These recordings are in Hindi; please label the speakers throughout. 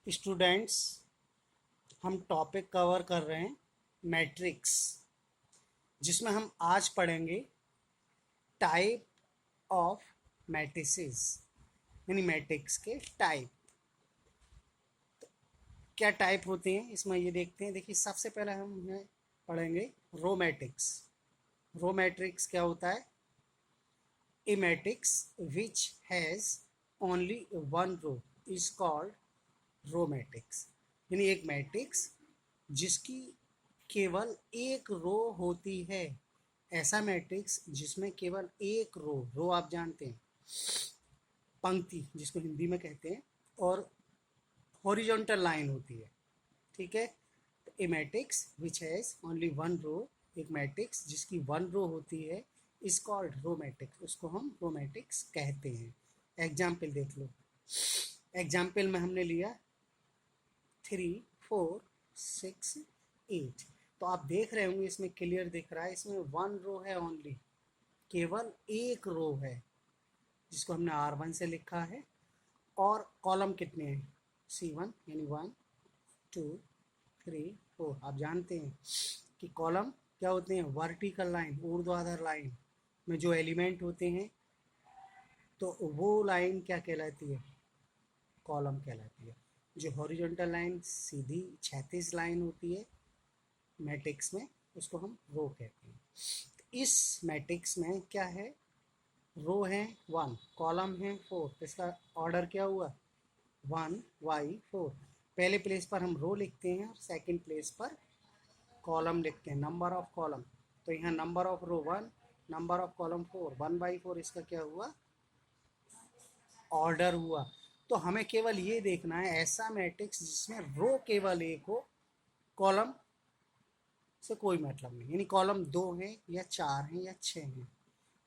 Speaker 1: स्टूडेंट्स, हम टॉपिक कवर कर रहे हैं मैट्रिक्स, जिसमें हम आज पढ़ेंगे टाइप ऑफ मैट्रिसेस, यानी मैट्रिक्स के टाइप। क्या टाइप होते हैं इसमें ये देखते हैं। देखिए, सबसे पहले हम पढ़ेंगे रो मैट्रिक्स। रो मैट्रिक्स क्या होता है? A matrix which has only one row is called row matrix, यानी एक मैट्रिक्स जिसकी केवल एक रो होती है। ऐसा मैट्रिक्स जिसमें केवल एक रो, रो आप जानते हैं पंक्ति जिसको हिंदी में कहते हैं, और हॉरिजॉन्टल लाइन होती है। ठीक है, तो a matrix which has only one row, एक मैट्रिक्स जिसकी वन रो होती है, इज कॉल्ड रो मैट्रिक्स, उसको हम रो मैट्रिक्स कहते हैं। एग्जाम्पल देख लो। एग्जाम्पल में हमने लिया 3, 4, 6, 8। तो आप देख रहे होंगे, इसमें क्लियर दिख रहा है, इसमें वन रो है ओनली, केवल एक रो है जिसको हमने R1 से लिखा है। और कॉलम कितने हैं? C1, यानी 1, 2, 3, 4। आप जानते हैं कि कॉलम क्या होते हैं? वर्टिकल लाइन, ऊर्ध्वाधर लाइन में जो एलिमेंट होते हैं, तो वो लाइन क्या कहलाती है? कॉलम कहलाती है। जो हॉरिजॉन्टल लाइन, सीधी क्षैतिज लाइन होती है मैट्रिक्स में, उसको हम रो कहते हैं। इस मैट्रिक्स में क्या है? रो है 1, कॉलम है 4, तो इसका ऑर्डर क्या हुआ? 1/4। पहले प्लेस पर हम रो लिखते हैं और सेकंड प्लेस पर कॉलम लिखते हैं, नंबर ऑफ कॉलम। तो यहाँ number of row 1, number of column 4, 1/4 इसका क्या हुआ? ऑर्डर हुआ। तो हमें केवल ये देखना है ऐसा मैट्रिक्स जिसमें रो केवल एक हो, कॉलम से कोई मतलब नहीं, यानी कॉलम 2 है या 4 है या 6 है।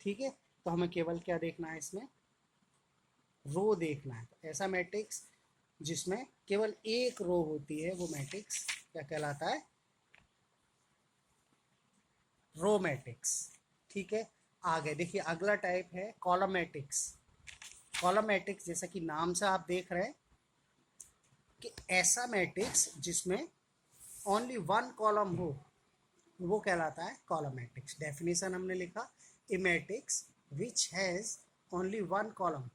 Speaker 1: ठीक है, तो हमें केवल क्या देखना है? इसमें रो देखना है। तो ऐसा मैट्रिक्स जिसमें केवल एक रो होती है, वो मैट्रिक्स क्या कहलाता है? Row matrix. ठीक है, आगे देखिए, अगला टाइप है कॉलम मैट्रिक्स। कॉलम मैट्रिक्स, जैसा कि नाम से आप देख रहे हैं कि ऐसा मैट्रिक्स जिसमें ओनली वन कॉलम हो, वो कहलाता है कॉलम मैट्रिक्स। डेफिनेशन हमने लिखा, a matrix which has only one column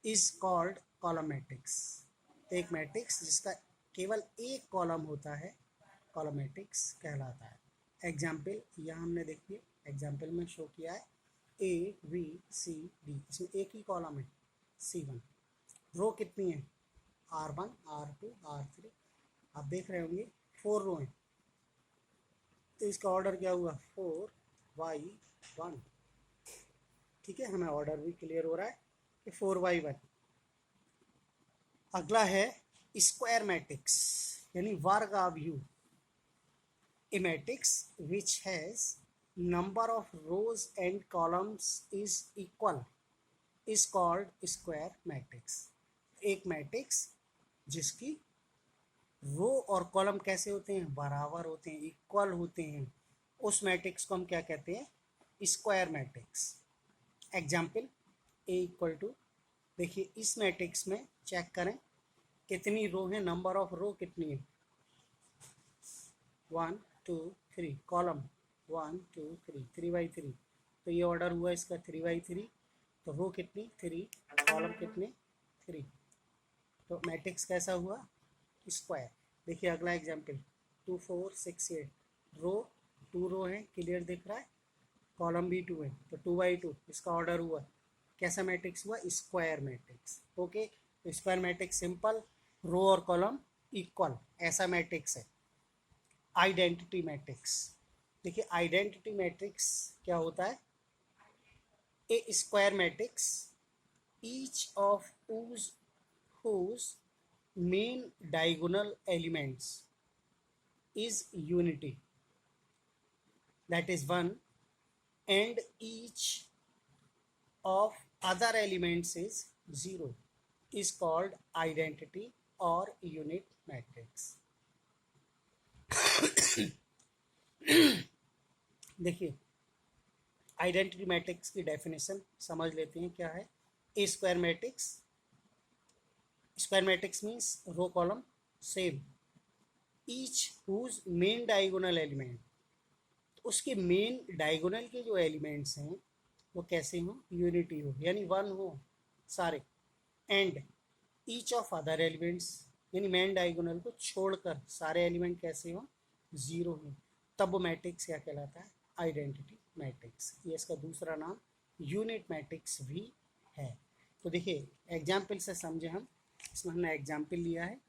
Speaker 1: is called column matrix. एक मैट्रिक्स जिसका केवल एक कॉलम होता है, कॉलम मैट्रिक्स कहलाता है। एग्जाम्पल यहाँ हमने देखिए, एग्जाम्पल में शो किया है ABCD, इसमें एक ही कॉलम है C1। रो कितनी है? R1, R2, R3। आप देख रहे होंगे 4 रो हैं, तो इसका ऑर्डर क्या हुआ? 4/1। ठीक है, हमें ऑर्डर भी क्लियर हो रहा है कि 4/1। अगला है स्क्वायर मैट्रिक्स, यानी वर्ग आव्यूह। A matrix which has number of rows and columns is equal is called square matrix। एक मैट्रिक्स जिसकी रो और कॉलम कैसे होते हैं? बराबर होते हैं, इक्वल होते हैं, उस मैट्रिक्स को हम क्या कहते हैं? Square matrix. एग्जाम्पल A=, देखिए इस मैट्रिक्स में चेक करें कितनी रो है, नंबर ऑफ रो कितनी है? 1, 2, 3। कॉलम 1, 2, 3, 3/3। तो ये ऑर्डर हुआ इसका 3/3। तो रो कितनी? 3, कॉलम कितने? 3। तो मैट्रिक्स कैसा हुआ? स्क्वायर। देखिए अगला एग्जाम्पल 2, 4, 6, 8। रो 2 रो है, क्लियर दिख रहा है, कॉलम भी 2 है, तो 2/2 इसका ऑर्डर हुआ। कैसा मैट्रिक्स हुआ? Square matrix. ओके, तो स्क्वायर मैट्रिक्स सिंपल, रो और कॉलम इक्वल, ऐसा मैट्रिक्स है। आइडेंटिटी मैट्रिक्स, देखिए आइडेंटिटी मैट्रिक्स क्या होता है? A square matrix each of whose main diagonal elements is unity, that is 1, and each of other elements is 0, is called identity or unit matrix। देखिए आइडेंटिटी मैट्रिक्स की डेफिनेशन समझ लेते हैं क्या है। Square square matrix means row column same, each whose main diagonal element, उसके मेन डायगोनल के जो एलिमेंट्स हैं वो कैसे हो, यूनिटी हो यानी वन हो सारे, and each of other elements यानी मेन डायगोनल को छोड़कर सारे एलिमेंट कैसे हो, जीरो हो, तब वो मैट्रिक्स क्या कहलाता है, आइडेंटिटी मैट्रिक्स। ये इसका दूसरा नाम यूनिट मैट्रिक्स भी है। तो देखिए एग्जाम्पल से समझे हम, इसमें हमने एग्जाम्पल लिया है,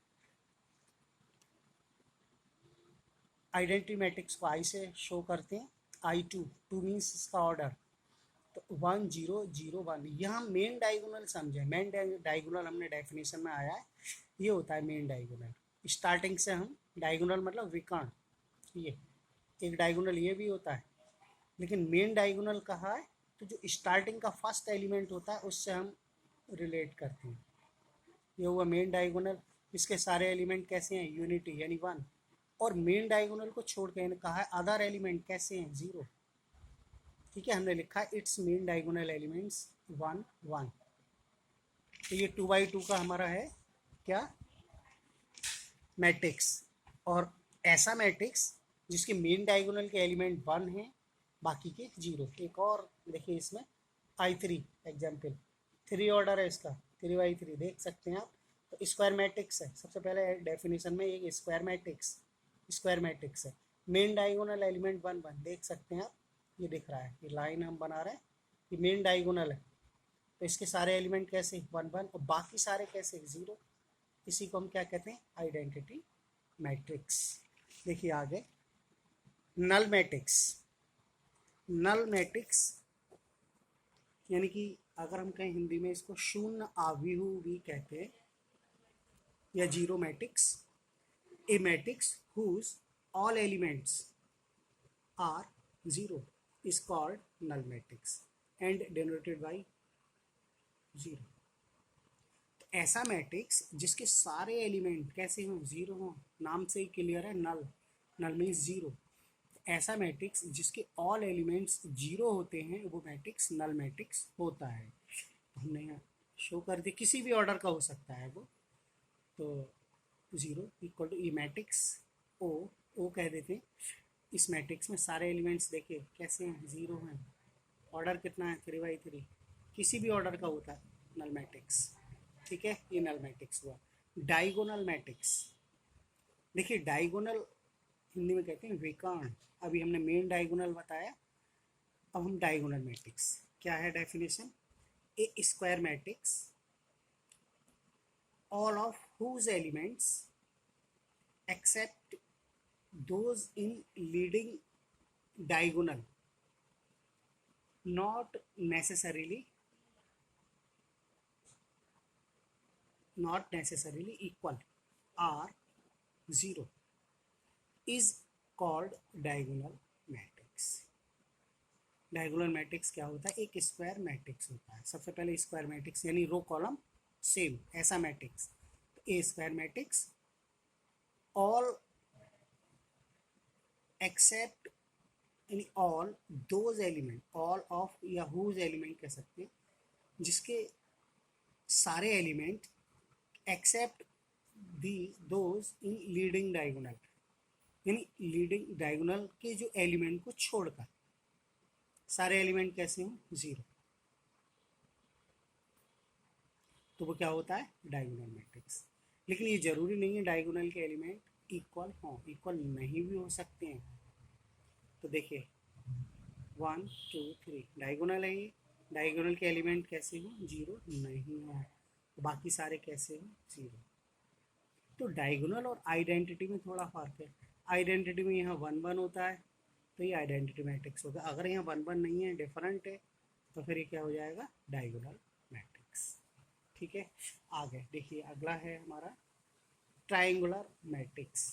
Speaker 1: आइडेंटिटी मैट्रिक्स को आई से शो करते हैं, आई टू मीन्स इसका ऑर्डर, तो 1 0 0 1, यहाँ मेन डायगोनल समझे, मेन डायगोनल हमने डेफिनेशन में आया है, ये होता है मेन डायगोनल। स्टार्टिंग से हम डायगोनल मतलब विकर्ण, ये एक डायगोनल ये भी होता है, लेकिन मेन डायगोनल कहा है तो जो स्टार्टिंग का फर्स्ट एलिमेंट होता है उससे हम रिलेट करते हैं, ये हुआ मेन डायगोनल। इसके सारे एलिमेंट कैसे हैं, यूनिटी यानी वन, और मेन डायगोनल को छोड़ के कहा है अदर एलिमेंट कैसे हैं, जीरो। ठीक है, हमने लिखा है इट्स मेन डायगोनल एलिमेंट्स 1 1। तो ये 2 by 2 का हमारा है क्या, मैट्रिक्स, और ऐसा मैट्रिक्स जिसके मेन डायगोनल के एलिमेंट 1 हैं बाकी के जीरो। एक और देखिए इसमें I3 एग्जाम्पल, 3 ऑर्डर है इसका, 3 by 3 देख सकते हैं आप। तो स्क्वायर मैट्रिक्स है, सबसे पहले डेफिनेशन में एक स्क्वायर मैट्रिक्स है, मेन डायगोनल एलिमेंट 1 1 देख सकते हैं आप, ये दिख रहा है, ये लाइन हम बना रहे हैं, ये मेन डायगोनल है, तो इसके सारे एलिमेंट कैसे 1 1 और बाकी सारे कैसे जीरो, इसी को हम क्या कहते हैं, आइडेंटिटी मैट्रिक्स। देखिए आगे नल मैट्रिक्स यानी कि अगर हम कहें हिंदी में इसको शून्य आव्यूह भी कहते हैं, या zero matrix, a matrix whose all elements are zero is called null matrix and denoted by zero. तो ऐसा मैट्रिक्स जिसके सारे एलिमेंट कैसे हों, जीरो हों, नाम से ही क्लियर है, नल मीन्स जीरो। ऐसा मैट्रिक्स जिसके ऑल एलिमेंट्स जीरो होते हैं वो मैट्रिक्स नल मैट्रिक्स होता है। तो हमने यहाँ शो कर दिया, किसी भी ऑर्डर का हो सकता है वो, तो zero equal to E matrix O कह देते हैं। इस मैट्रिक्स में सारे एलिमेंट्स देखिए कैसे हैं, जीरो हैं, ऑर्डर कितना है 3 by 3, किसी भी ऑर्डर का होता है नल मैट्रिक्स। ठीक है, ये नल मैट्रिक्स हुआ। डायगोनल मैट्रिक्स, देखिए डायगोनल हिंदी में कहते हैं विकर्ण, अभी हमने मेन डायगोनल बताया, अब हम डायगोनल मैट्रिक्स क्या है definition, a square matrix all of whose elements except those in leading diagonal not necessarily equal are zero is called diagonal matrix। Diagonal matrix क्या होता है, एक स्क्वायर मैट्रिक्स होता है। सबसे पहले स्क्वायर मैट्रिक्स यानी रो कॉलम सेम, ऐसा मैट्रिक्स, तो a square matrix all except यानी all those element, all of या हुज एलिमेंट कह सकते हैं, जिसके सारे element except the those in leading diagonal, यानी लीडिंग डायगोनल के जो एलिमेंट को छोड़कर सारे एलिमेंट कैसे हों, जीरो, तो वो क्या होता है, डायगोनल मैट्रिक्स। लेकिन ये जरूरी नहीं है डायगोनल के एलिमेंट इक्वल हों, इक्वल नहीं भी हो सकते हैं। तो देखिए 1 2 3 डायगोनल है, ये डायगोनल के एलिमेंट कैसे हो, जीरो नहीं है, तो बाकी सारे कैसे हो, जीरो। तो डायगोनल और आइडेंटिटी में थोड़ा फर्क है, आइडेंटिटी में यहाँ 1 1 होता है तो ये आइडेंटिटी मैट्रिक्स होगा, अगर यहाँ 1 1 नहीं है, डिफरेंट है, तो फिर ये क्या हो जाएगा, डायगोनल मैट्रिक्स। ठीक है, आगे देखिए अगला है हमारा ट्रायंगुलर मैट्रिक्स।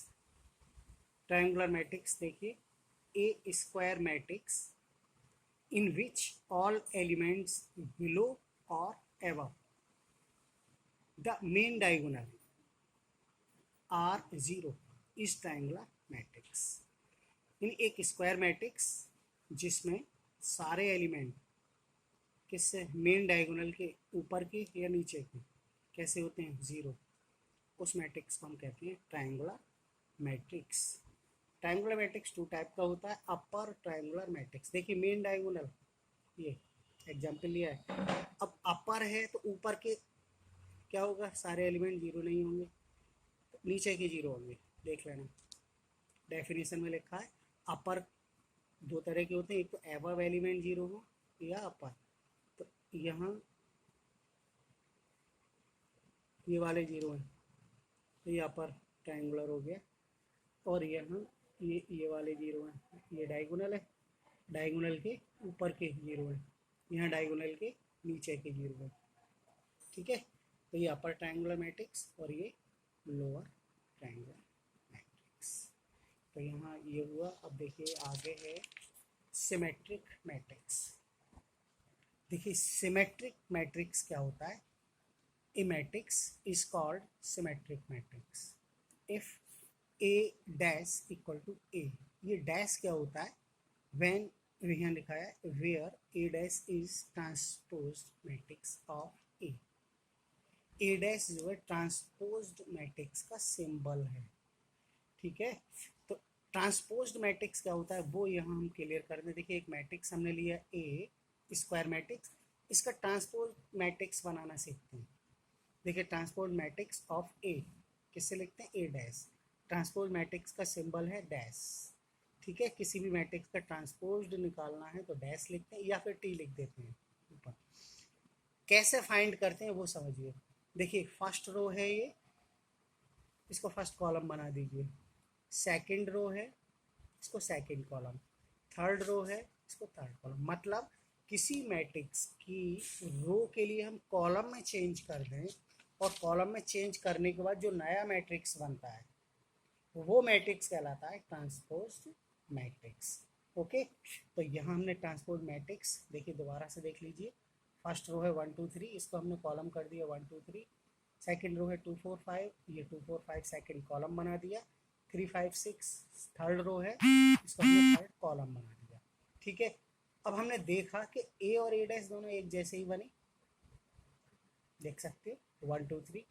Speaker 1: ट्रायंगुलर मैट्रिक्स देखिए, a square matrix in which all elements below or above the main diagonal are zero is triangular matrix। यानी एक स्क्वायर मैट्रिक्स जिसमें सारे एलिमेंट किससे, मेन डायगोनल के ऊपर के या नीचे के कैसे होते हैं, जीरो, उस मैट्रिक्स को हम कहते हैं triangular matrix. Triangular matrix two type का होता है, अपर ट्रायंगुलर मैट्रिक्स। देखिए मेन डायगोनल, ये एग्जाम्पल लिया है। अब अपर है तो ऊपर के क्या होगा, सारे एलिमेंट जीरो नहीं होंगे, तो नीचे के जीरो होंगे। देख लेना डेफिनेशन में लिखा है अपर दो तरह के होते हैं, एक तो एबव एलिमेंट जीरो हो या अपर। तो यहाँ ये वाले जीरो हैं तो ये अपर ट्रायंगुलर हो गया, और यहाँ ये वाले जीरो हैं, ये डायगोनल है, डायगोनल के ऊपर के जीरो हैं, यहाँ डायगोनल के नीचे के जीरो हैं। ठीक है, तो ये अपर ट्रायंगुलर मैट्रिक्स और ये लोअर ट्रायंगुलर मैट्रिक्स। तो यहाँ ये हुआ। अब देखिए आगे है सिमेट्रिक मैट्रिक्स। देखिए सिमेट्रिक मैट्रिक्स क्या होता है, a matrix is called symmetric matrix if a dash equal to a। ये डैश क्या होता है, when यहाँ लिखा है where a dash is transposed matrix of a। a dash जो है ट्रांसपोज्ड मैट्रिक्स का सिंबल है। ठीक है, तो ट्रांसपोज्ड मैट्रिक्स क्या होता है वो यहाँ हम क्लियर कर दें। देखिए एक मैट्रिक्स हमने लिया ए स्क्वायर मैट्रिक्स, इसका ट्रांसपोज मैट्रिक्स बनाना सीखते हैं। देखिए ट्रांसपोज मैट्रिक्स ऑफ ए किससे लिखते हैं, ए डैश। ट्रांसपोज मैट्रिक्स का सिंबल है डैश। ठीक है, किसी भी मैट्रिक्स का ट्रांसपोज्ड निकालना है तो डैश लिखते हैं या फिर टी लिख देते हैं ऊपर। कैसे फाइंड करते हैं वो समझिए। देखिए फर्स्ट रो है ये, इसको फर्स्ट कॉलम बना दीजिए। सेकंड रो है, इसको सेकंड कॉलम। थर्ड रो है, इसको थर्ड कॉलम। मतलब किसी मैट्रिक्स की रो के लिए हम कॉलम में चेंज कर दें और कॉलम में चेंज करने के बाद जो नया मैट्रिक्स बनता है वो मैट्रिक्स कहलाता है ट्रांसपोज्ड मैट्रिक्स। ओके, तो यहाँ हमने ट्रांसपोज्ड मैट्रिक्स देखिए दोबारा से देख लीजिए। फर्स्ट रो है 1 2 3, इसको हमने कॉलम कर दिया 1 2 3। सेकंड रो है 2 4 5, ये 2 4 5 सेकंड कॉलम बना दिया। 3 5 6 थर्ड रो है, इसको हमने थर्ड कॉलम बना दिया। ठीक है, अब हमने देखा कि ए और ए डैश दोनों एक जैसे ही बने, देख सकते हो 1 2 3